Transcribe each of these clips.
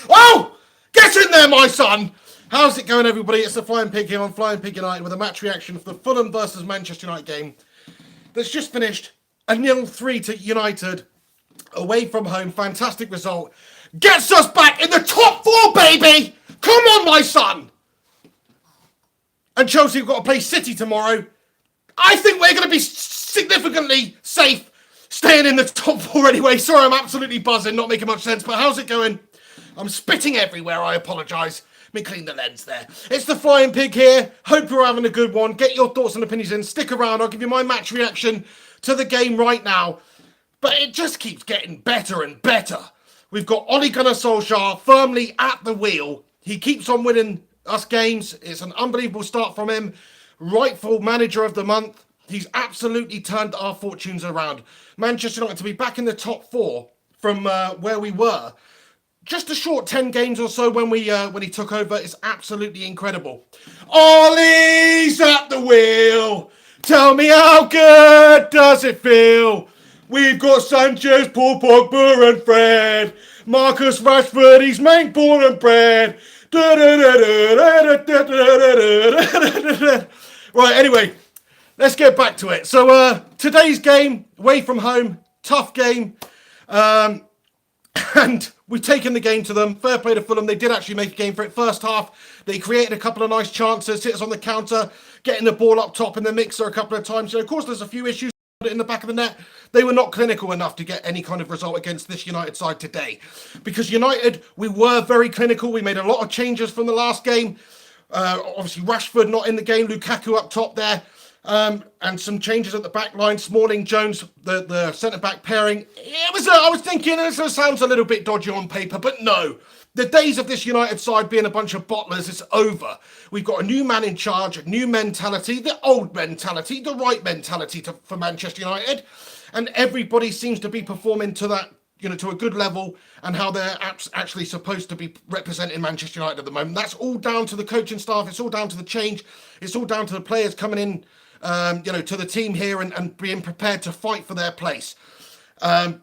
Oh! Get in there, my son! How's it going, everybody? It's the Flying Pig here on Flying Pig United with a match reaction for the Fulham versus Manchester United game that's just finished. A 0-3 to United away from home. Fantastic result. Gets us back in the top four, baby! Come on, my son! And Chelsea have got to play City tomorrow. I think we're going to be significantly safe staying in the top four anyway. Sorry, I'm absolutely buzzing, not making much sense, but how's it going? I'm spitting everywhere, I apologise. Let me clean the lens there. It's the Flying Pig here. Hope you're having a good one. Get your thoughts and opinions in. Stick around. I'll give you my match reaction to the game right now. But it just keeps getting better and better. We've got Ole Gunnar Solskjaer firmly at the wheel. He keeps on winning us games. It's an unbelievable start from him. Rightful manager of the month. He's absolutely turned our fortunes around. Manchester United to be back in the top four from where we were. Just a short 10 games or so when he took over is absolutely incredible. Ollie's at the wheel. Tell me how good does it feel? We've got Sanchez, Paul Pogba and Fred. Marcus Rashford, he's main born and bred. Right, anyway, let's get back to it. So today's game, away from home, tough game. And we've taken the game to them. Fair play to Fulham. They did actually make a game for it. First half, they created a couple of nice chances. Hit us on the counter, getting the ball up top in the mixer a couple of times. So, of course, there's a few issues in the back of the net. They were not clinical enough to get any kind of result against this United side today. Because United, we were very clinical. We made a lot of changes from the last game. Obviously, Rashford not in the game. Lukaku up top there. And some changes at the back line. Smalling, Jones, the centre-back pairing. I was thinking it sounds a little bit dodgy on paper, but no. The days of this United side being a bunch of bottlers is over. We've got a new man in charge, a new mentality, the old mentality, the right mentality for Manchester United. And everybody seems to be performing to that, to a good level and how they're actually supposed to be representing Manchester United at the moment. That's all down to the coaching staff. It's all down to the change. It's all down to the players coming in, to the team here and being prepared to fight for their place.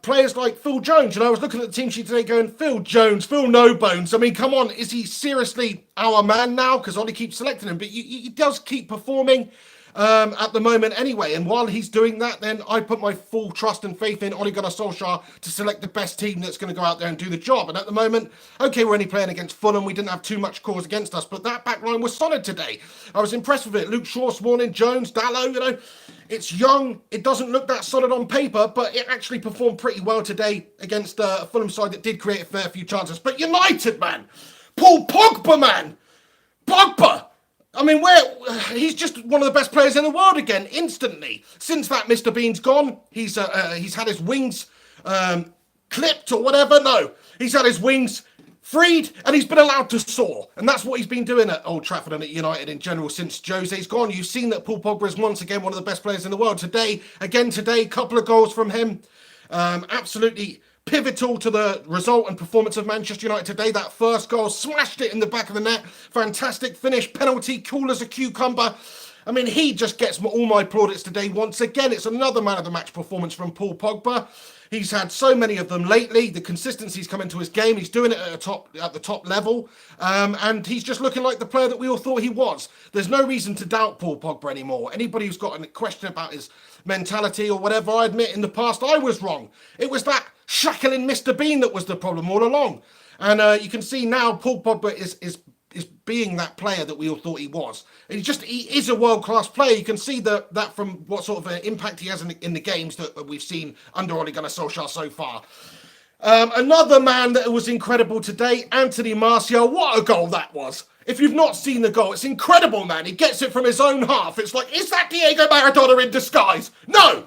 Players like Phil Jones, I was looking at the team sheet today going, Phil Jones, Phil No Bones. I mean, come on, is he seriously our man now? Because Ollie keeps selecting him, but he does keep performing at the moment anyway. And while he's doing that, then I put my full trust and faith in Ole Gunnar Solskjaer to select the best team that's going to go out there and do the job. And at the moment, okay, we're only playing against Fulham. We didn't have too much cause against us, but that back line was solid today. I was impressed with it. Luke Shaw, Smalling, Jones, Dalot, it's young. It doesn't look that solid on paper, but it actually performed pretty well today against a Fulham side that did create a fair few chances. But United, man, Paul Pogba, man, Pogba. I mean, he's just one of the best players in the world again, instantly. Since that Mr. Bean's gone, he's had his wings clipped or whatever. No, he's had his wings freed and he's been allowed to soar. And that's what he's been doing at Old Trafford and at United in general since Jose's gone. You've seen that Paul Pogba is once again one of the best players in the world. Today, couple of goals from him. Absolutely pivotal to the result and performance of Manchester United today. That first goal, smashed it in the back of the net. Fantastic finish, penalty, cool as a cucumber. I mean, he just gets all my plaudits today. Once again, it's another man of the match performance from Paul Pogba. He's had so many of them lately. The consistency's come into his game. He's doing it at the top level. And he's just looking like the player that we all thought he was. There's no reason to doubt Paul Pogba anymore. Anybody who's got a question about his mentality or whatever, I admit in the past I was wrong. It was that shackling Mr. Bean that was the problem all along. And you can see now Paul Pogba is being that player that we all thought he was. And he is a world-class player. You can see that from what sort of impact he has in the games that we've seen under Ole Gunnar Solskjaer so far. Another man that was incredible today, Anthony Martial. What a goal that was. If you've not seen the goal, it's incredible, man. He gets it from his own half. It's like, is that Diego Maradona in disguise? No!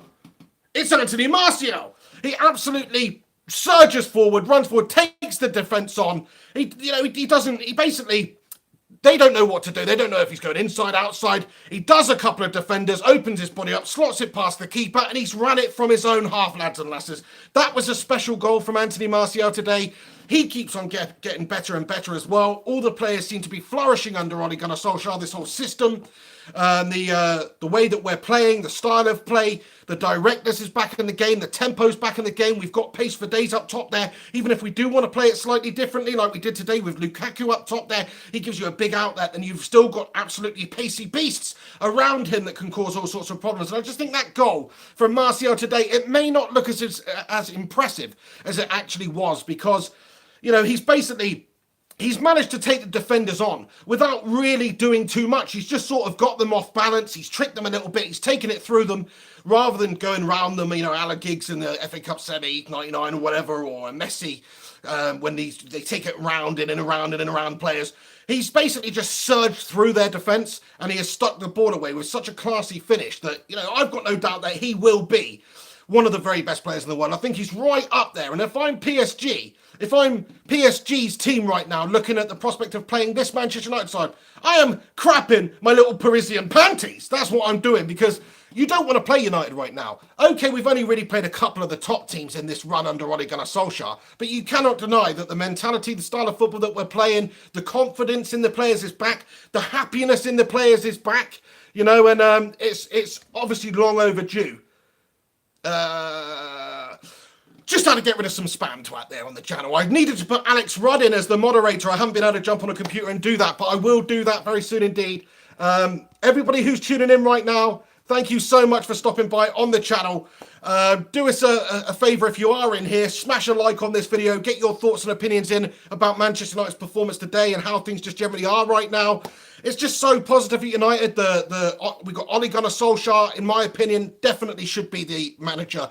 It's Anthony Martial. He absolutely surges forward, runs forward, takes the defence on. He basically They don't know what to do. They don't know if he's going inside, outside. He does a couple of defenders, opens his body up, slots it past the keeper, and he's run it from his own half, lads and lasses. That was a special goal from Anthony Martial today. He keeps on getting better and better as well. All the players seem to be flourishing under Ole Gunnar Solskjaer, this whole system. The way that we're playing, the style of play, the directness is back in the game, the tempo's back in the game. We've got pace for days up top there. Even if we do want to play it slightly differently, like we did today with Lukaku up top there, he gives you a big outlet, and you've still got absolutely pacey beasts around him that can cause all sorts of problems. And I just think that goal from Martial today, it may not look as impressive as it actually was, because, you know, he's managed to take the defenders on without really doing too much. He's just sort of got them off balance. He's tricked them a little bit. He's taken it through them rather than going round them, you know, a la Giggs in the FA Cup semi, 99 or whatever, or Messi when they take it round and around players. He's basically just surged through their defence, and he has stuck the ball away with such a classy finish that, you know, I've got no doubt that he will be one of the very best players in the world. I think he's right up there. And if I'm PSG's team right now, looking at the prospect of playing this Manchester United side, I am crapping my little Parisian panties. That's what I'm doing, because you don't want to play United right now. Okay, we've only really played a couple of the top teams in this run under Ole Gunnar Solskjaer, but you cannot deny that the mentality, the style of football that we're playing, the confidence in the players is back, the happiness in the players is back, you know, and it's obviously long overdue. Just had to get rid of some spam twat there on the channel. I needed to put Alex Rudd in as the moderator. I haven't been able to jump on a computer and do that, but I will do that very soon indeed. Everybody who's tuning in right now, thank you so much for stopping by on the channel. Do us a favour if you are in here. Smash a like on this video. Get your thoughts and opinions in about Manchester United's performance today and how things just generally are right now. It's just so positive at United. We got Ole Gunnar Solskjaer, in my opinion, definitely should be the manager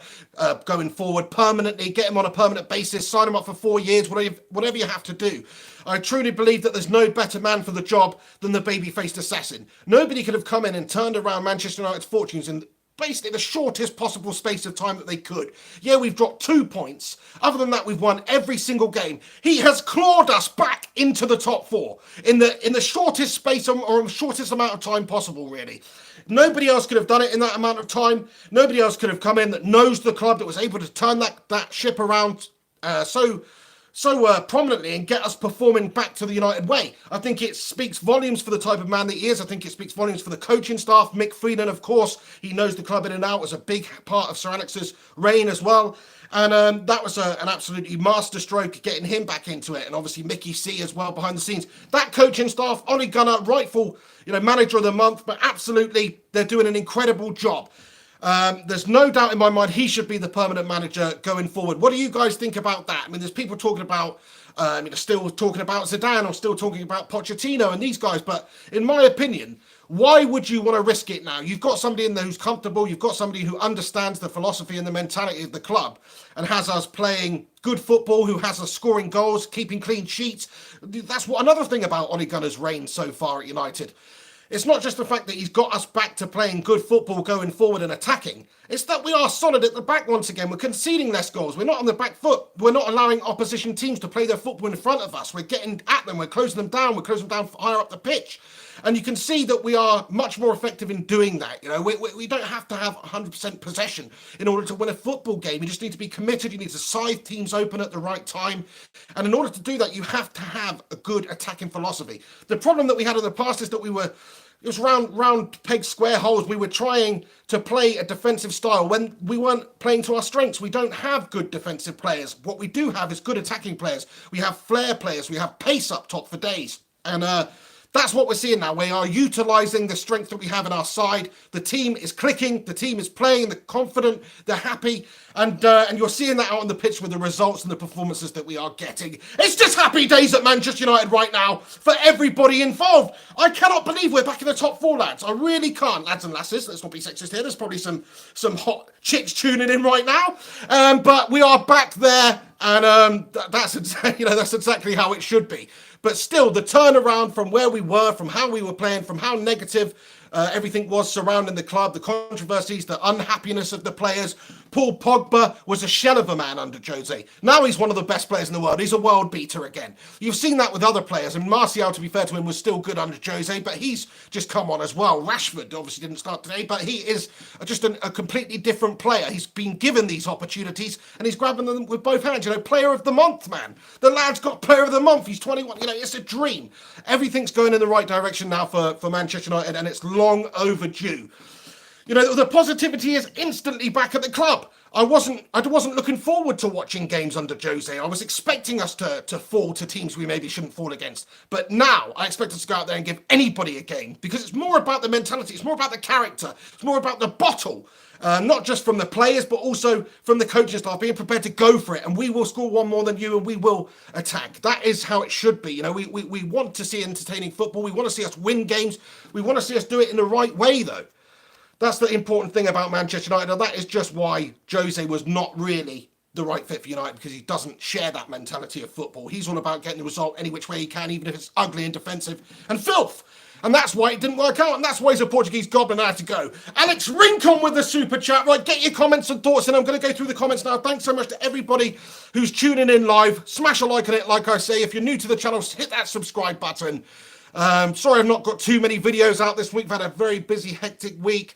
going forward permanently. Get him on a permanent basis. Sign him up for 4 years, whatever you have to do. I truly believe that there's no better man for the job than the baby-faced assassin. Nobody could have come in and turned around Manchester United's fortunes in basically the shortest possible space of time that they could. Yeah, we've dropped 2 points. Other than that, we've won every single game. He has clawed us back into the top 4 in the shortest space or shortest amount of time possible, really. Nobody else could have done it in that amount of time. Nobody else could have come in that knows the club, that was able to turn that ship around so prominently and get us performing back to the United way. I think it speaks volumes for the type of man that he is. I think it speaks volumes for the coaching staff. Mick Freeland, of course, he knows the club in and out, was a big part of Sir Alex's reign as well. And that was an absolutely masterstroke getting him back into it. And obviously Mickey C as well behind the scenes. That coaching staff, Ole Gunnar, rightful, you know, manager of the month, but absolutely they're doing an incredible job. There's no doubt in my mind he should be the permanent manager going forward. What do you guys think about that? I mean, there's people talking about, still talking about Zidane, or still talking about Pochettino and these guys. But in my opinion, why would you want to risk it now? You've got somebody in there who's comfortable. You've got somebody who understands the philosophy and the mentality of the club and has us playing good football, who has us scoring goals, keeping clean sheets. That's what another thing about Ole Gunnar's reign so far at United. It's not just the fact that he's got us back to playing good football going forward and attacking. It's that we are solid at the back once again. We're conceding less goals. We're not on the back foot. We're not allowing opposition teams to play their football in front of us. We're getting at them. We're closing them down. We're closing them down higher up the pitch. And you can see that we are much more effective in doing that. You know, we don't have to have 100% possession in order to win a football game. You just need to be committed. You need to scythe teams open at the right time. And in order to do that, you have to have a good attacking philosophy. The problem that we had in the past is that it was round peg square holes. We were trying to play a defensive style when we weren't playing to our strengths. We don't have good defensive players. What we do have is good attacking players. We have flair players. We have pace up top for days. And that's what we're seeing now. We are utilising the strength that we have in our side. The team is clicking. The team is playing. They're confident. They're happy. And you're seeing that out on the pitch with the results and the performances that we are getting. It's just happy days at Manchester United right now for everybody involved. I cannot believe we're back in the top 4, lads. I really can't, lads and lasses. Let's not be sexist here. There's probably some hot chicks tuning in right now. But we are back there, and that's exactly how it should be. But still, the turnaround from where we were, from how we were playing, from how negative everything was surrounding the club, the controversies, the unhappiness of the players, Paul Pogba was a shell of a man under Jose. Now he's one of the best players in the world. He's a world beater again. You've seen that with other players, and Martial, to be fair to him, was still good under Jose, but he's just come on as well. Rashford obviously didn't start today, but he is just a completely different player. He's been given these opportunities, and he's grabbing them with both hands. Player of the month, man. The lad's got player of the month. He's 21. It's a dream. Everything's going in the right direction now for Manchester United, and it's long overdue. The positivity is instantly back at the club. I wasn't looking forward to watching games under Jose. I was expecting us to fall to teams we maybe shouldn't fall against. But now I expect us to go out there and give anybody a game, because it's more about the mentality. It's more about the character. It's more about the bottle. Not just from the players, but also from the coaching staff being prepared to go for it. And we will score one more than you, and we will attack. That is how it should be. We want to see entertaining football. We want to see us win games. We want to see us do it in the right way, though. That's the important thing about Manchester United, and that is just why Jose was not really the right fit for United, because he doesn't share that mentality of football. He's all about getting the result any which way he can, even if it's ugly and defensive and filth. And that's why it didn't work out, and that's why he's a Portuguese goblin and had to go. Alex Rincon with the super chat. Right, get your comments and thoughts in. I'm going to go through the comments now. Thanks so much to everybody who's tuning in live. Smash a like on it, like I say. If you're new to the channel, hit that subscribe button. Sorry I've not got too many videos out this week. I've had a very busy, hectic week.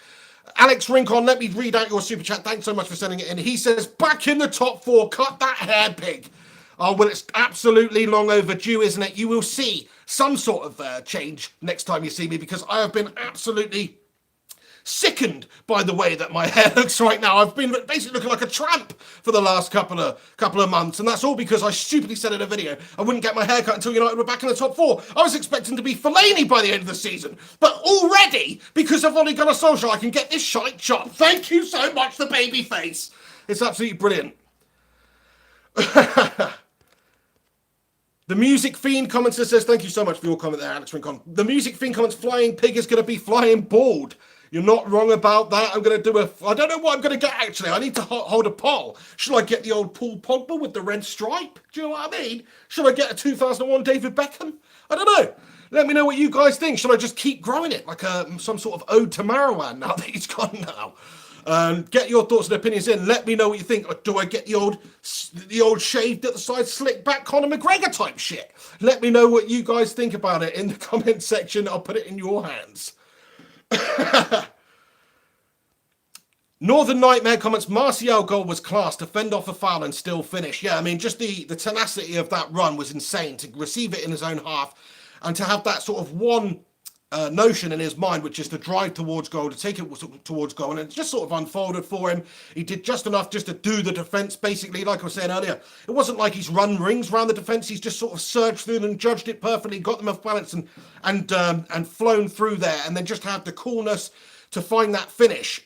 Alex Rincon, let me read out your super chat. Thanks so much for sending it in. He says, back in the top 4, cut that hair, pig. Oh, well, it's absolutely long overdue, isn't it? You will see some sort of change next time you see me, because I have been absolutely sickened by the way that my hair looks right now. I've been basically looking like a tramp for the last couple of months, and that's all because I stupidly said in a video I wouldn't get my hair cut until United were back in the top 4. I was expecting to be Fellaini by the end of the season, but already, because of Ole Gunnar Solskjaer, I can get this shite chopped. Thank you so much, the baby face. It's absolutely brilliant. The Music Fiend comments says, thank you so much for your comment there, Alex Rincon. The Music Fiend comments, flying pig is going to be flying bald. You're not wrong about that. I'm going to do I don't know what I'm going to get, actually. I need to hold a poll. Should I get the old Paul Pogba with the red stripe? Do you know what I mean? Should I get a 2001 David Beckham? I don't know. Let me know what you guys think. Should I just keep growing it like some sort of ode to Marwan now that he's gone now? Get your thoughts and opinions in. Let me know what you think. Or do I get the old shaved at the side, slick back Conor McGregor type shit? Let me know what you guys think about it in the comment section. I'll put it in your hands. Northern Nightmare comments, Martial goal was class to fend off a foul and still finish. Yeah, I mean, just the tenacity of that run was insane, to receive it in his own half and to have that sort of one notion in his mind, which is to drive towards goal, to take it towards goal, and it just sort of unfolded for him. He did just enough just to do the defence, basically, like I was saying earlier. It wasn't like he's run rings around the defence. He's just sort of surged through them, judged it perfectly, got them off balance and flown through there, and then just had the coolness to find that finish.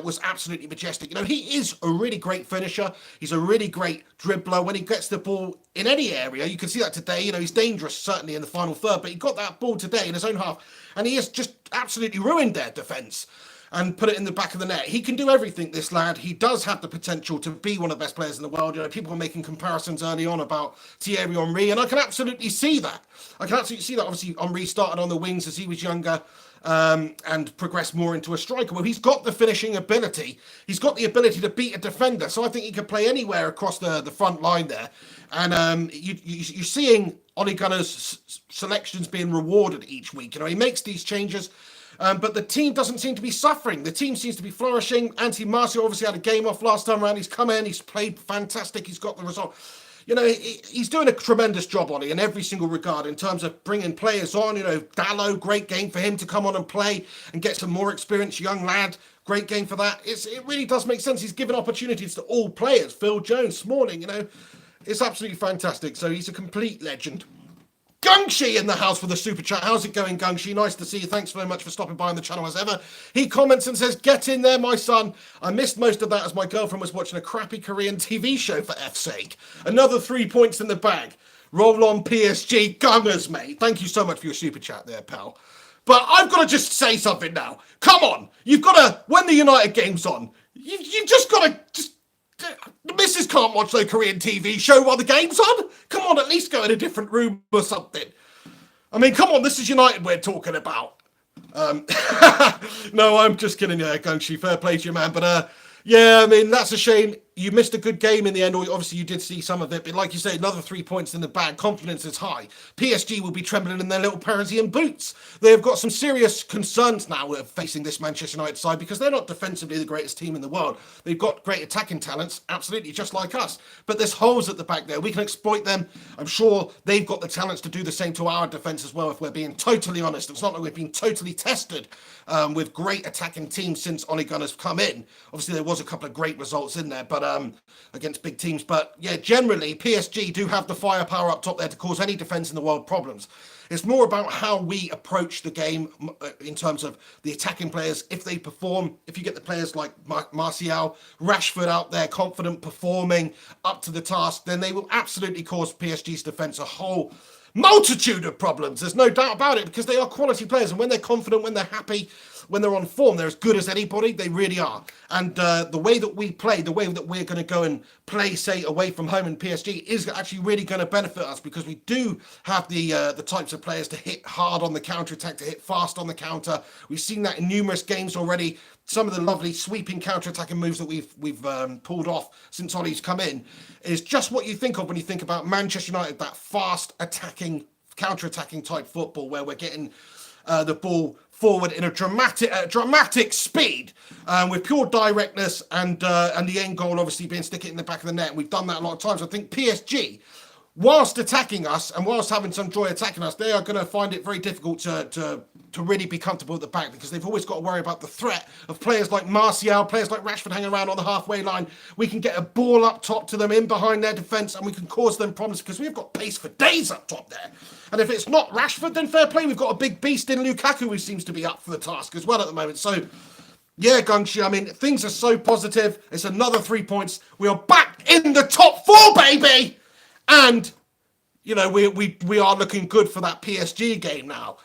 Was absolutely majestic. He is a really great finisher. He's a really great dribbler. When he gets the ball in any area, you can see that today. He's dangerous, certainly in the final third, but he got that ball today in his own half, and he has just absolutely ruined their defence and put it in the back of the net. He can do everything, this lad. He does have the potential to be one of the best players in the world. People were making comparisons early on about Thierry Henry, and I can absolutely see that. Obviously, Henry started on the wings as he was younger, and progress more into a striker. Well, he's got the finishing ability. He's got the ability to beat a defender. So I think he can play anywhere across the front line there. And you're seeing Ole Gunnar's selections being rewarded each week. He makes these changes, but the team doesn't seem to be suffering. The team seems to be flourishing. Martial obviously had a game off last time around. He's come in. He's played fantastic. He's got the result. He's doing a tremendous job, Ollie, in every single regard in terms of bringing players on. Dallo, great game for him to come on and play and get some more experience, young lad. Great game for that. It really does make sense. He's given opportunities to all players. Phil Jones, Smalling, it's absolutely fantastic. So he's a complete legend. Gungshi in the house for the super chat. How's it going, Gungshi? Nice to see you. Thanks very much for stopping by on the channel as ever. He comments and says, get in there, my son. I missed most of that as my girlfriend was watching a crappy Korean TV show, for F's sake. Another 3 points in the bag. Roll on PSG. Gunners, mate. Thank you so much for your super chat there, pal. But I've got to just say something now. Come on. You've got to, when the United game's on, you've just got to the missus can't watch the Korean TV show while the game's on. Come on, at least go in a different room or something. I mean, come on, this is United we're talking about. No, I'm just kidding, Gungshi. Fair play to you, man. But Yeah, I mean, that's a shame. You missed a good game in the end, or obviously you did see some of it, but like you say, another 3 points in the bag. Confidence is high. PSG will be trembling in their little Parisian boots. They've got some serious concerns now of facing this Manchester United side because they're not defensively the greatest team in the world. They've got great attacking talents, absolutely, just like us. But there's holes at the back there. We can exploit them. I'm sure they've got the talents to do the same to our defence as well, if we're being totally honest. It's not like we've been totally tested with great attacking teams since Ole Gunnar's come in. Obviously, there was a couple of great results in there, but against big teams. But yeah, generally, PSG do have the firepower up top there to cause any defence in the world problems. It's more about how we approach the game in terms of the attacking players. If they perform, if you get the players like Martial, Rashford out there, confident, performing, up to the task, then they will absolutely cause PSG's defence a whole multitude of problems. There's no doubt about it because they are quality players. And when they're confident, when they're happy, when they're on form, they're as good as anybody. They really are. And the way that we play, the way that we're going to go and play, say, away from home in PSG is actually really going to benefit us because we do have the types of players to hit hard on the counter-attack, to hit fast on the counter. We've seen that in numerous games already. Some of the lovely sweeping counter-attacking moves that we've pulled off since Ollie's come in is just what you think of when you think about Manchester United, that fast attacking, counter-attacking type football where we're getting the ball forward in a dramatic speed with pure directness and the end goal obviously being stick it in the back of the net. We've done that a lot of times. I think PSG, whilst attacking us and whilst having some joy attacking us, they are going to find it very difficult to really be comfortable at the back because they've always got to worry about the threat of players like Martial, players like Rashford hanging around on the halfway line. We can get a ball up top to them in behind their defence and we can cause them problems because we've got pace for days up top there. And if it's not Rashford, then fair play. We've got a big beast in Lukaku who seems to be up for the task as well at the moment. So, yeah, Gungshi, I mean, things are so positive. It's another 3 points. We are back in the top four, baby! And, you know, we are looking good for that PSG game now.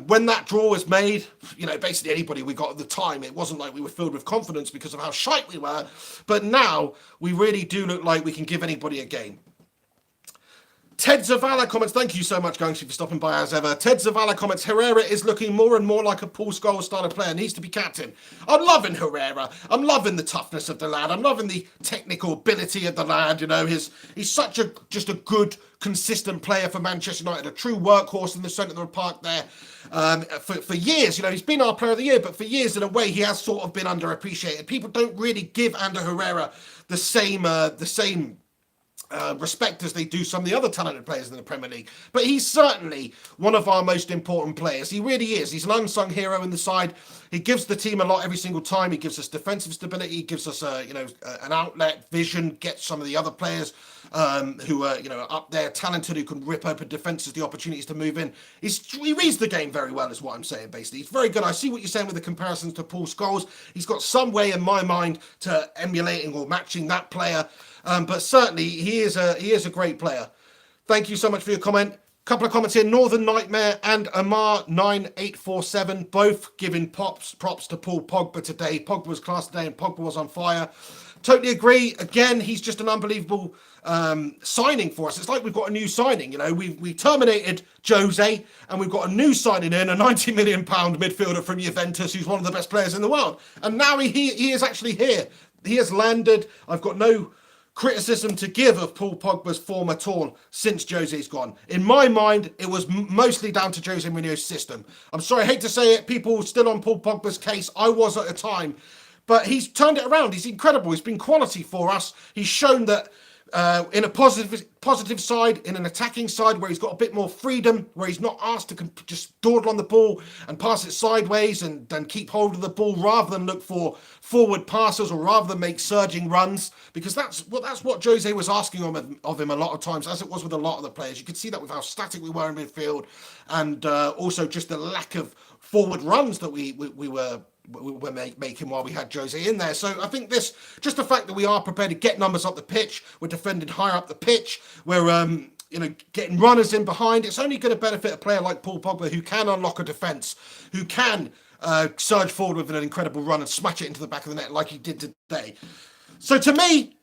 When that draw was made, you know, basically anybody we got at the time, it wasn't like we were filled with confidence because of how shite we were. But now we really do look like we can give anybody a game. Ted Zavala comments, thank you so much, Gungshi, for stopping by as ever. Ted Zavala comments, Herrera is looking more and more like a Paul Scholes style of player, needs to be captain. I'm loving Herrera. I'm loving the toughness of the lad. I'm loving the technical ability of the lad. You know, he's such just a good, consistent player for Manchester United, a true workhorse in the centre of the park there. For years, you know, he's been our player of the year, but for years in a way he has sort of been underappreciated. People don't really give Ander Herrera the same respect as they do some of the other talented players in the Premier League. But he's certainly one of our most important players. He really is. He's an unsung hero in the side. He gives the team a lot every single time. He gives us defensive stability. He gives us an outlet, vision, gets some of the other players who are up there, talented, who can rip open defenses, the opportunities to move in. He reads the game very well, is what I'm saying, basically. He's very good. I see what you're saying with the comparisons to Paul Scholes. He's got some way in my mind to emulating or matching that player. But certainly he is a great player. Thank you so much for your comment. Couple of comments here. Northern Nightmare and Amar9847 both giving props to Paul Pogba today. Pogba was class today and Pogba was on fire. Totally agree. Again, he's just an unbelievable signing for us. It's like we've got a new signing. You know, we terminated Jose and we've got a new signing in, a £90 million midfielder from Juventus who's one of the best players in the world. And now he is actually here. He has landed. I've got no criticism to give of Paul Pogba's form at all since Jose's gone. In my mind, it was mostly down to Jose Mourinho's system. I'm sorry, I hate to say it, people still on Paul Pogba's case. I was at the time, but he's turned it around. He's incredible. He's been quality for us. He's shown that in a positive side, in an attacking side where he's got a bit more freedom, where he's not asked to just dawdle on the ball and pass it sideways and then keep hold of the ball rather than look for forward passes or rather than make surging runs, because that's what Jose was asking of him a lot of times, as it was with a lot of the players. You could see that with how static we were in midfield and also just the lack of forward runs that we were making while we had Jose in there. So I think just the fact that we are prepared to get numbers up the pitch, we're defending higher up the pitch, we're getting runners in behind, it's only going to benefit a player like Paul Pogba who can unlock a defence, who can surge forward with an incredible run and smash it into the back of the net like he did today. So to me,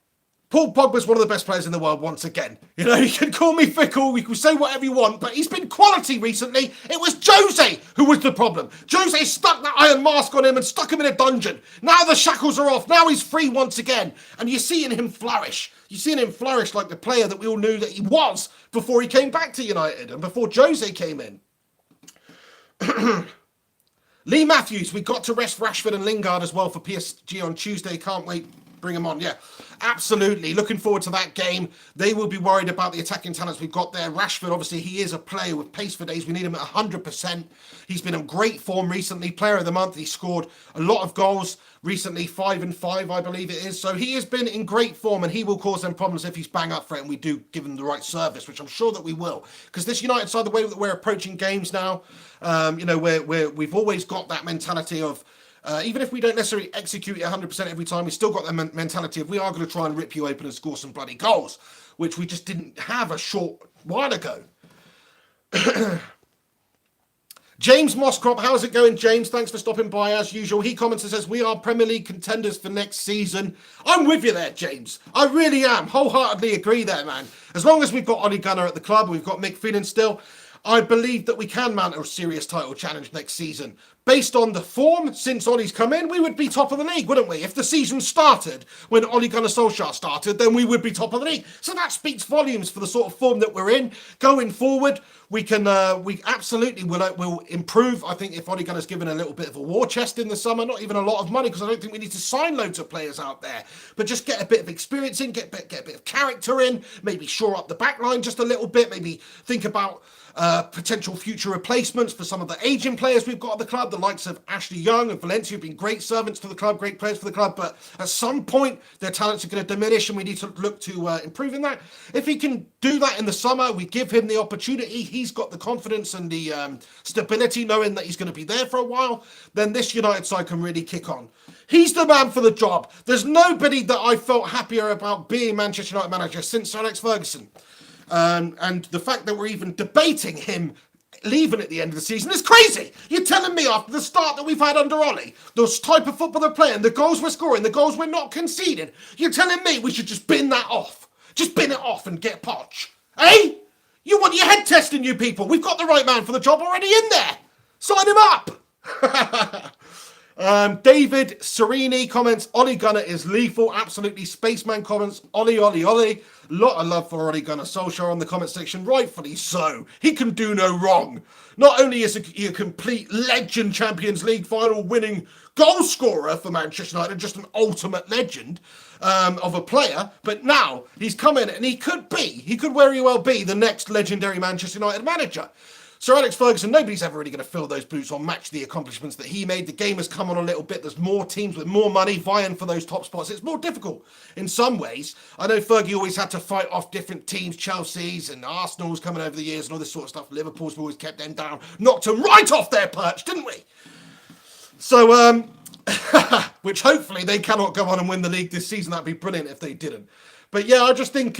Paul Pogba's one of the best players in the world once again. You know, you can call me fickle, you can say whatever you want, but he's been quality recently. It was Jose who was the problem. Jose stuck that iron mask on him and stuck him in a dungeon. Now the shackles are off. Now he's free once again. And you're seeing him flourish. You're seeing him flourish like the player that we all knew that he was before he came back to United and before Jose came in. Lee Matthews, we got to rest Rashford and Lingard as well for PSG on Tuesday. Can't wait. Bring them on. Yeah, absolutely. Looking forward to that game. They will be worried about the attacking talents we've got there. Rashford, obviously, he is a player with pace for days. We need him at 100%. He's been in great form recently. Player of the month. He scored a lot of goals recently, 5 and 5, I believe it is. So he has been in great form, and he will cause them problems if he's bang up for it and we do give him the right service, which I'm sure that we will. Because this United side, the way that we're approaching games now, you know, we've always got that mentality of, even if we don't necessarily execute it 100% every time, we still got the mentality of we are going to try and rip you open and score some bloody goals, which we just didn't have a short while ago. James Mosscrop, how's it going, James? Thanks for stopping by as usual. He comments and says, we are Premier League contenders for next season. I'm with you there, James. I really am. Wholeheartedly agree there, man. As long as we've got Ole Gunnar at the club, we've got Mick Phelan still, I believe that we can mount a serious title challenge next season. Based on the form since Ollie's come in, we would be top of the league, wouldn't we? If the season started when Ole Gunnar Solskjaer started, then we would be top of the league. So that speaks volumes for the sort of form that we're in. Going forward, we absolutely will improve. I think if Ole Gunnar's given a little bit of a war chest in the summer, not even a lot of money, because I don't think we need to sign loads of players out there, but just get a bit of experience in, get a bit of character in, maybe shore up the back line just a little bit, maybe think about potential future replacements for some of the aging players we've got at the club, the likes of Ashley Young and Valencia have been great servants to the club, great players for the club, but at some point their talents are going to diminish and we need to look to improving that. If he can do that in the summer, we give him the opportunity, he's got the confidence and the stability knowing that he's going to be there for a while, then this United side can really kick on. He's the man for the job. There's nobody that I felt happier about being Manchester United manager since Sir Alex Ferguson. And the fact that we're even debating him leaving at the end of the season is crazy. You're telling me after the start that we've had under Ollie, those type of football they're playing, the goals we're scoring, the goals we're not conceding, you're telling me we should just bin that off? Just bin it off and get Poch? Eh? You want your head testing, you people. We've got the right man for the job already in there. Sign him up. David Serini comments, Ole Gunnar is lethal. Absolutely. Spaceman comments, Ollie. Lot of love for Ole Gunnar Solskjaer on the comment section. Rightfully so. He can do no wrong. Not only is he a complete legend, Champions League final winning goal scorer for Manchester United, just an ultimate legend of a player, but now he's come in and he could very well be the next legendary Manchester United manager. Sir Alex Ferguson, nobody's ever really going to fill those boots or match the accomplishments that he made. The game has come on a little bit. There's more teams with more money vying for those top spots. It's more difficult in some ways. I know Fergie always had to fight off different teams, Chelsea's and Arsenal's coming over the years and all this sort of stuff. Liverpool's always kept them down, knocked them right off their perch, didn't we? So, which hopefully they cannot go on and win the league this season. That'd be brilliant if they didn't. But yeah, I just think...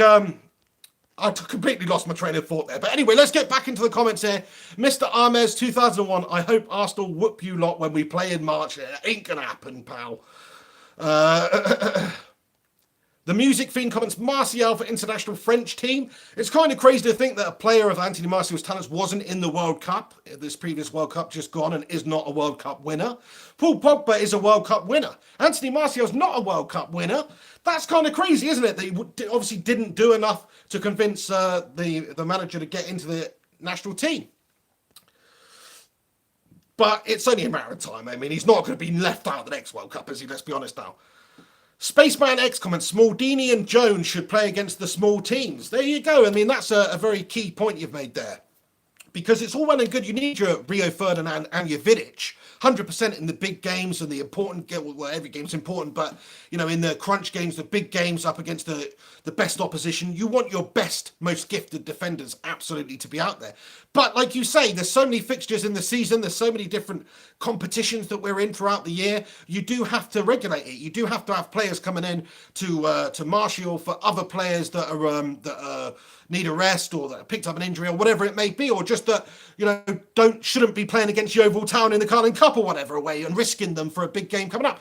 I completely lost my train of thought there. But anyway, let's get back into the comments here. Mr. Armez, 2001, I hope Arsenal whoop you lot when we play in March. It ain't gonna happen, pal. The Music Fiend comments, Martial for international French team. It's kind of crazy to think that a player of Anthony Martial's talents wasn't in the World Cup. This previous World Cup just gone and is not a World Cup winner. Paul Pogba is a World Cup winner. Anthony Martial's not a World Cup winner. That's kind of crazy, isn't it? That he obviously didn't do enough to convince the manager to get into the national team. But it's only a matter of time. I mean, he's not going to be left out of the next World Cup, is he? Let's be honest now. Spaceman X comments, Smaldini and Jones should play against the small teams. There you go. I mean, that's a very key point you've made there. Because it's all well and good. You need your Rio Ferdinand and your Vidic. 100% in the big games and the important, well, every game's important, but, you know, in the crunch games, the big games up against the best opposition, you want your best, most gifted defenders absolutely to be out there. But like you say, there's so many fixtures in the season, there's so many different competitions that we're in throughout the year. You do have to regulate it. You do have to have players coming in to Martial for other players that are need a rest, or that picked up an injury, or whatever it may be, or just that, you know, shouldn't be playing against Yeovil Town in the Carling Cup or whatever away and risking them for a big game coming up.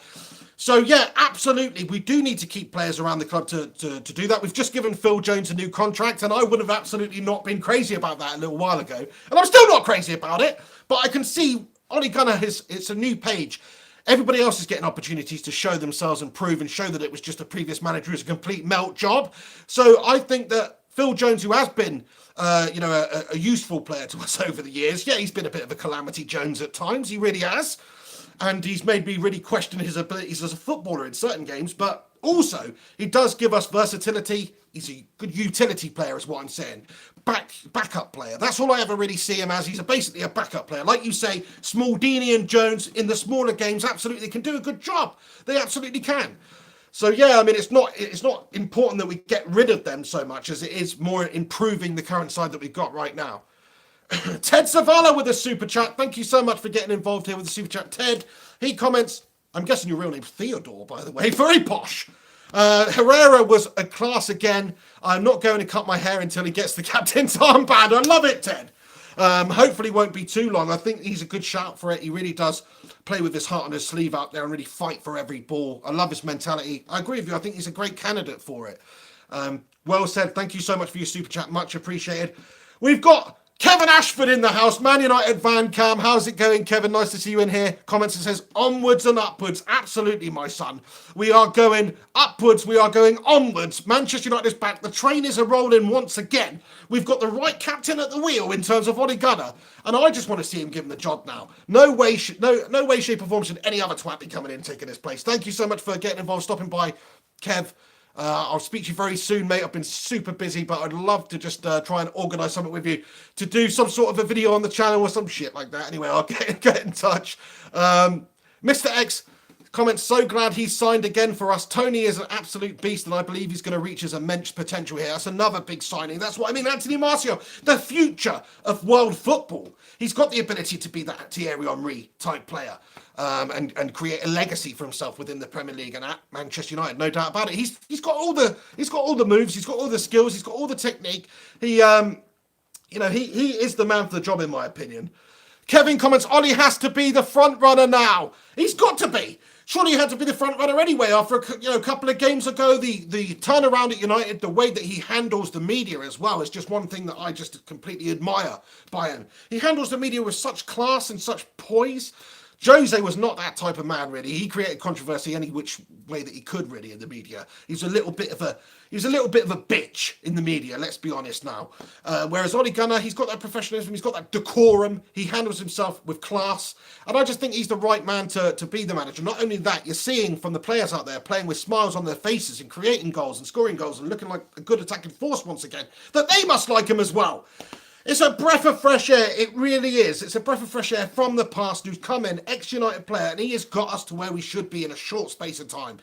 So yeah, absolutely, we do need to keep players around the club to do that. We've just given Phil Jones a new contract, and I would have absolutely not been crazy about that a little while ago, and I'm still not crazy about it. But I can see Ollie Gunnar it's a new page. Everybody else is getting opportunities to show themselves and prove and show that it was just a previous manager who's a complete melt job. So I think that Phil Jones, who has been, a useful player to us over the years, yeah, he's been a bit of a calamity Jones at times. He really has. And he's made me really question his abilities as a footballer in certain games. But also, he does give us versatility. He's a good utility player, is what I'm saying. Backup player. That's all I ever really see him as. He's basically a backup player. Like you say, Smaldini and Jones in the smaller games absolutely can do a good job. They absolutely can. So yeah, I mean, it's not important that we get rid of them so much as it is more improving the current side that we've got right now. Ted Savala with a super chat. Thank you so much for getting involved here with the super chat. Ted, he comments, I'm guessing your real name's Theodore, by the way. Very posh. Herrera was a class again. I'm not going to cut my hair until he gets the captain's armband. I love it, Ted. Hopefully won't be too long. I think he's a good shout for it. He really does play with his heart on his sleeve out there and really fight for every ball. I love his mentality. I agree with you. I think he's a great candidate for it. Well said. Thank you so much for your super chat. Much appreciated. We've got Kevin Ashford in the house, Man United Van Cam. How's it going, Kevin? Nice to see you in here. Comments and says, onwards and upwards. Absolutely, my son. We are going upwards. We are going onwards. Manchester United is back. The train is a-rolling once again. We've got the right captain at the wheel in terms of Ollie Gunnar. And I just want to see him given the job now. No way, shape or form should any other twat be coming in and taking his place. Thank you so much for getting involved, stopping by, Kev. I'll speak to you very soon, mate. I've been super busy, but I'd love to just try and organise something with you to do some sort of a video on the channel or some shit like that. Anyway, I'll get in touch. Mr. X comments, so glad he's signed again for us. Tony is an absolute beast, and I believe he's going to reach his immense potential here. That's another big signing. That's what I mean. Anthony Martial, the future of world football. He's got the ability to be that Thierry Henry type player. And create a legacy for himself within the Premier League and at Manchester United, no doubt about it. He's got all the moves, he's got all the skills, he's got all the technique. He is the man for the job in my opinion. Kevin comments, Ollie has to be the front runner now. He's got to be. Surely he had to be the front runner anyway. After a couple of games ago, the turnaround at United, the way that he handles the media as well is just one thing that I just completely admire by him. He handles the media with such class and such poise. Jose was not that type of man, really. He created controversy any which way that he could, really, in the media. He was a little bit of a bitch in the media. Let's be honest now. Whereas Ollie Gunnar, he's got that professionalism, he's got that decorum. He handles himself with class, and I just think he's the right man to be the manager. Not only that, you're seeing from the players out there playing with smiles on their faces and creating goals and scoring goals and looking like a good attacking force once again. That they must like him as well. It's a breath of fresh air. It really is. It's a breath of fresh air from the past who's come in, ex-United player, and he has got us to where we should be in a short space of time.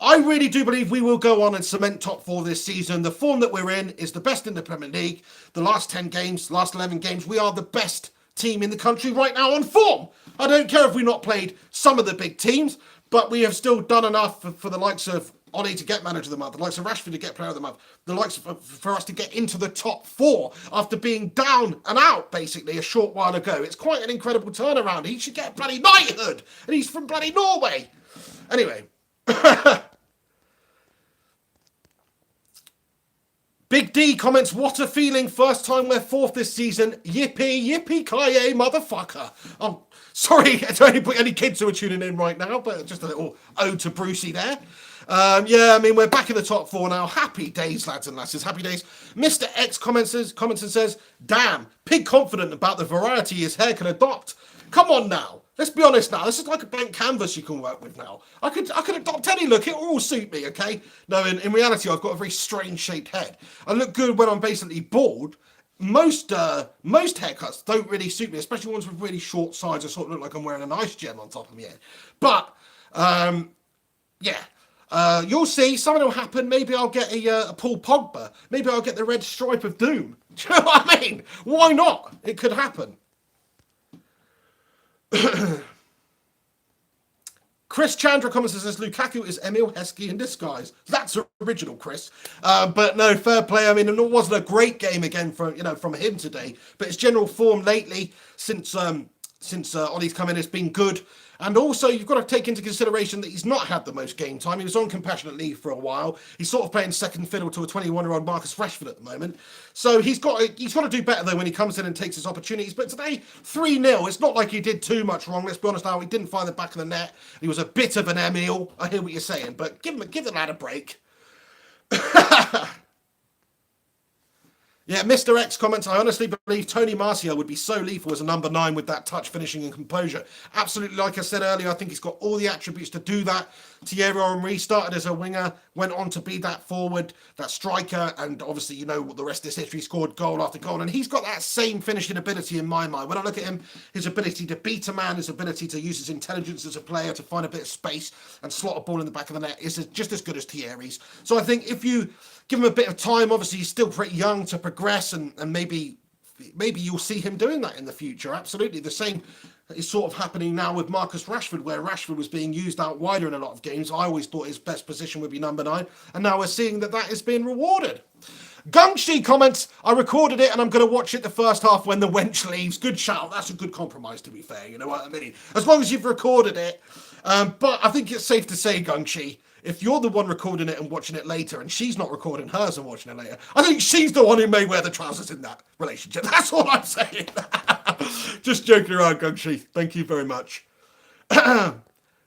I really do believe we will go on and cement top four this season. The form that we're in is the best in the Premier League. The last 10 games, last 11 games, we are the best team in the country right now on form. I don't care if we've not played some of the big teams, but we have still done enough for the likes of Ollie to get manager of the month, the likes of Rashford to get player of the month, the likes for us to get into the top four after being down and out basically a short while ago. It's quite an incredible turnaround. He should get a bloody knighthood, and he's from bloody Norway. Anyway. Big D comments, what a feeling. First time we're fourth this season. Yippee, yippee-ki-yay, motherfucker. Oh, sorry to any kids who are tuning in right now, but just a little ode to Brucey there. Yeah, I mean, we're back in the top four now. Happy days, lads and lasses. Happy days. Mr. X comments and says, damn, Pig confident about the variety his hair can adopt. Come on now. Let's be honest now. This is like a blank canvas you can work with now. I could adopt any look. It will all suit me, okay? No, in reality, I've got a very strange shaped head. I look good when I'm basically bald. Most haircuts don't really suit me, especially ones with really short sides. I sort of look like I'm wearing an ice gem on top of my head. But, yeah. You'll see, something will happen. Maybe I'll get a Paul Pogba. Maybe I'll get the red stripe of doom. Do you know what I mean? Why not? It could happen. Chris Chandra comments and says Lukaku is Emil Heskey in disguise. That's original, Chris. But no, fair play. I mean, it wasn't a great game again from him today, but his general form lately since Ollie's come in has been good. And also, you've got to take into consideration that he's not had the most game time. He was on compassionate leave for a while. He's sort of playing second fiddle to a 21-year-old Marcus Rashford at the moment. So he's got to do better, though, when he comes in and takes his opportunities. But today, 3-0. It's not like he did too much wrong. Let's be honest now. He didn't find the back of the net. He was a bit of an Emil. I hear what you're saying, but give the lad a break. Yeah, Mr. X comments, I honestly believe Tony Martial would be so lethal as a number 9 with that touch, finishing and composure. Absolutely, like I said earlier, I think he's got all the attributes to do that. Thierry Henry started as a winger, went on to be that forward, that striker, and obviously you know what the rest of his history, scored goal after goal, and he's got that same finishing ability in my mind. When I look at him, his ability to beat a man, his ability to use his intelligence as a player to find a bit of space and slot a ball in the back of the net is just as good as Thierry's. So I think if you give him a bit of time, obviously he's still pretty young to progress, and maybe you'll see him doing that in the future. Absolutely. The same is sort of happening now with Marcus Rashford, where Rashford was being used out wider in a lot of games. I always thought his best position would be number 9, and now we're seeing that is being rewarded. Gungshi comments, I recorded it and I'm going to watch it the first half when the wench leaves. Good shout. That's a good compromise, to be fair. You know what I mean? As long as you've recorded it. But I think it's safe to say, Gungshi, if you're the one recording it and watching it later, and she's not recording hers and watching it later, I think she's the one who may wear the trousers in that relationship. That's all I'm saying. Just joking around, Gungshi. Thank you very much.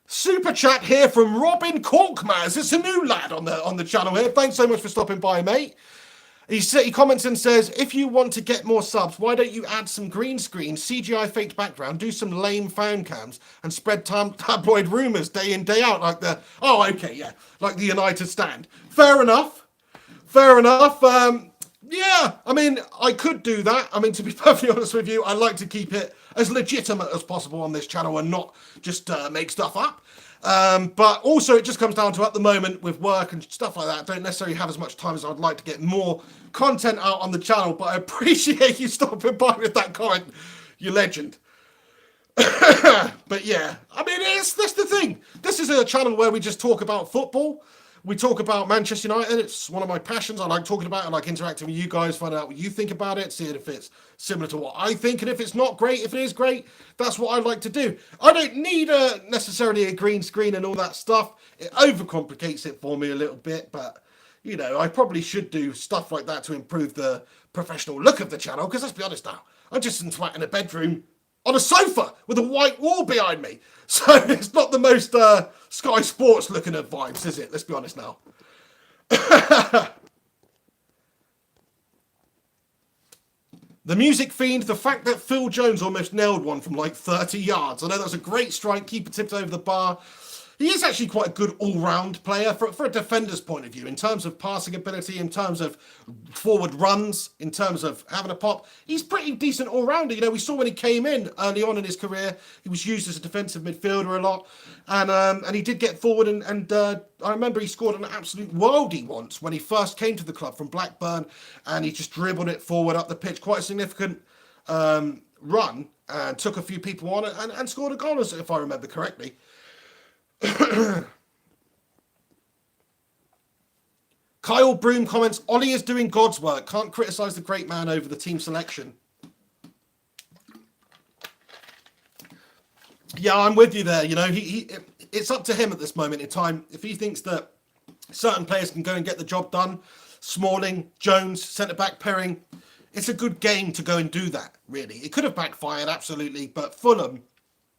Super chat here from Robin Corkmaz. It's a new lad on the channel here. Thanks so much for stopping by, mate. He comments and says, if you want to get more subs, why don't you add some green screen, CGI faked background, do some lame fan cams, and spread tabloid rumours day in, day out, like the United stand. Fair enough. Yeah, I mean, I could do that. I mean, to be perfectly honest with you, I like to keep it as legitimate as possible on this channel and not just make stuff up. But also it just comes down to, at the moment, with work and stuff like that, I don't necessarily have as much time as I'd like to get more content out on the channel, but I appreciate you stopping by with that comment, you legend. But yeah, I mean, that's the thing. This is a channel where we just talk about football. We talk about Manchester United. It's one of my passions. I like talking about it. I like interacting with you guys, finding out what you think about it, seeing if it's similar to what I think. And if it's not great, if it is great, that's what I like to do. I don't need necessarily a green screen and all that stuff. It overcomplicates it for me a little bit. But, you know, I probably should do stuff like that to improve the professional look of the channel. Because let's be honest now, I'm just in a bedroom on a sofa with a white wall behind me. So it's not the most Sky Sports looking at vibes, is it? Let's be honest now. The Music Fiend, the fact that Phil Jones almost nailed one from like 30 yards. I know that was a great strike, keeper tipped over the bar. He is actually quite a good all-round player for a defender's point of view, in terms of passing ability, in terms of forward runs, in terms of having a pop. He's pretty decent all-rounder. You know, we saw when he came in early on in his career, he was used as a defensive midfielder a lot, and he did get forward, and I remember he scored an absolute worldie once when he first came to the club from Blackburn, and he just dribbled it forward up the pitch, quite a significant run, and took a few people on and scored a goal, if I remember correctly. Kyle Broom comments, Ollie is doing God's work. Can't criticise the great man over the team selection. Yeah, I'm with you there. You know, it's up to him at this moment in time. If he thinks that certain players can go and get the job done, Smalling, Jones, centre-back Perring, it's a good game to go and do that, really. It could have backfired, absolutely, but Fulham,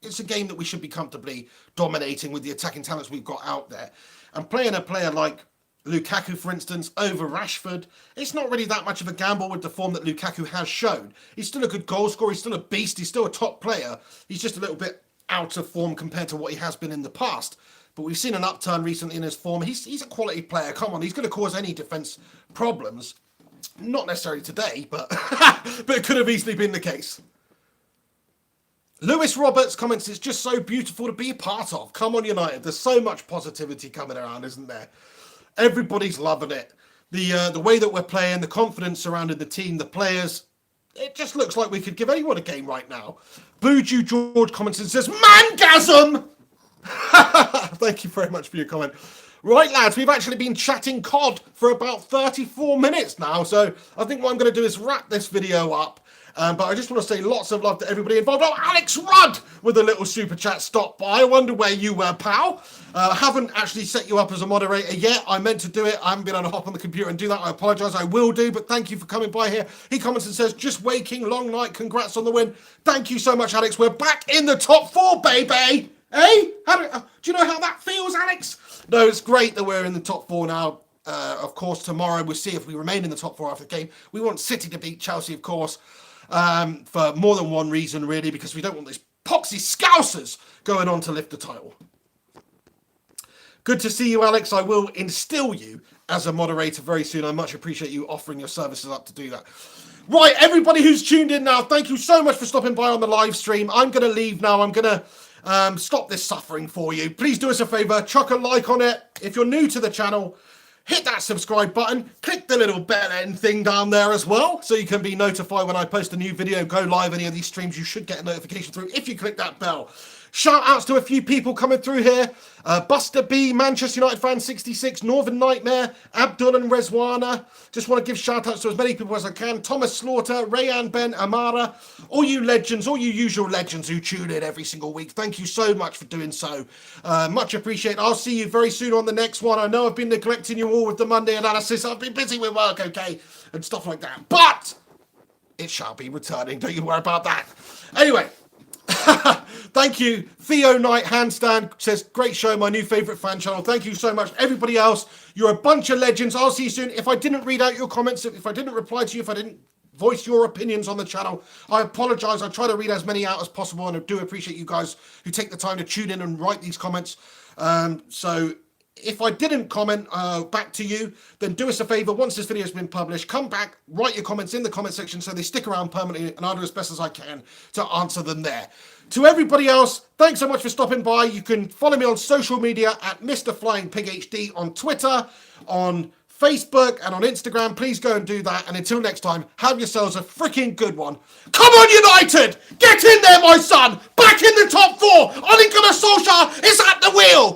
it's a game that we should be comfortably dominating with the attacking talents we've got out there. And playing a player like Lukaku, for instance, over Rashford, it's not really that much of a gamble with the form that Lukaku has shown. He's still a good goal scorer. He's still a beast. He's still a top player. He's just a little bit out of form compared to what he has been in the past. But we've seen an upturn recently in his form. He's a quality player. Come on, he's going to cause any defence problems. Not necessarily today, but, but it could have easily been the case. Lewis Roberts comments, it's just so beautiful to be a part of. Come on, United. There's so much positivity coming around, isn't there? Everybody's loving it. The way that we're playing, the confidence surrounding the team, the players, it just looks like we could give anyone a game right now. Buju George comments and says, Mangasm! Thank you very much for your comment. Right, lads, we've actually been chatting COD for about 34 minutes now, so I think what I'm going to do is wrap this video up. But I just want to say lots of love to everybody involved. Oh, Alex Rudd with a little super chat stop by. I wonder where you were, pal. Haven't actually set you up as a moderator yet. I meant to do it. I haven't been able to hop on the computer and do that. I apologise. I will do, but thank you for coming by here. He comments and says, just waking, long night. Congrats on the win. Thank you so much, Alex. We're back in the top 4, baby. Hey? Do you know how that feels, Alex? No, it's great that we're in the top 4 now. Of course, tomorrow we'll see if we remain in the top 4 after the game. We want City to beat Chelsea, of course. For more than one reason, really, because we don't want these poxy scousers going on to lift the title. Good to see you, Alex. I will instill you as a moderator very soon. I much appreciate you offering your services up to do that. Right, everybody who's tuned in now, thank you so much for stopping by on the live stream. I'm going to leave now. I'm going to stop this suffering for you. Please do us a favour, chuck a like on it. If you're new to the channel, hit that subscribe button, click the little bell end thing down there as well, so you can be notified when I post a new video, go live, any of these streams. You should get a notification through if you click that bell. Shout outs to a few people coming through here. Buster B, Manchester United fan 66, Northern Nightmare, Abdul and Rezwana. Just want to give shout outs to as many people as I can. Thomas Slaughter, Rayan Ben Amara, all you legends, all you usual legends who tune in every single week. Thank you so much for doing so. Much appreciated. I'll see you very soon on the next one. I know I've been neglecting you all with the Monday analysis. I've been busy with work, okay, and stuff like that. But it shall be returning. Don't you worry about that. Anyway. Thank you. Theo Knight Handstand says, great show, my new favourite fan channel. Thank you so much. Everybody else, you're a bunch of legends. I'll see you soon. If I didn't read out your comments, if I didn't reply to you, if I didn't voice your opinions on the channel, I apologise. I try to read as many out as possible, and I do appreciate you guys who take the time to tune in and write these comments. So if I didn't comment back to you, then do us a favour. Once this video has been published, come back, write your comments in the comment section so they stick around permanently, and I'll do as best as I can to answer them there. To everybody else, thanks so much for stopping by. You can follow me on social media at Mr. Flying Pig HD on Twitter, on Facebook, and on Instagram. Please go and do that. And until next time, have yourselves a freaking good one. Come on, United! Get in there, my son! Back in the top 4! Ole Gunnar Solskjaer is at the wheel!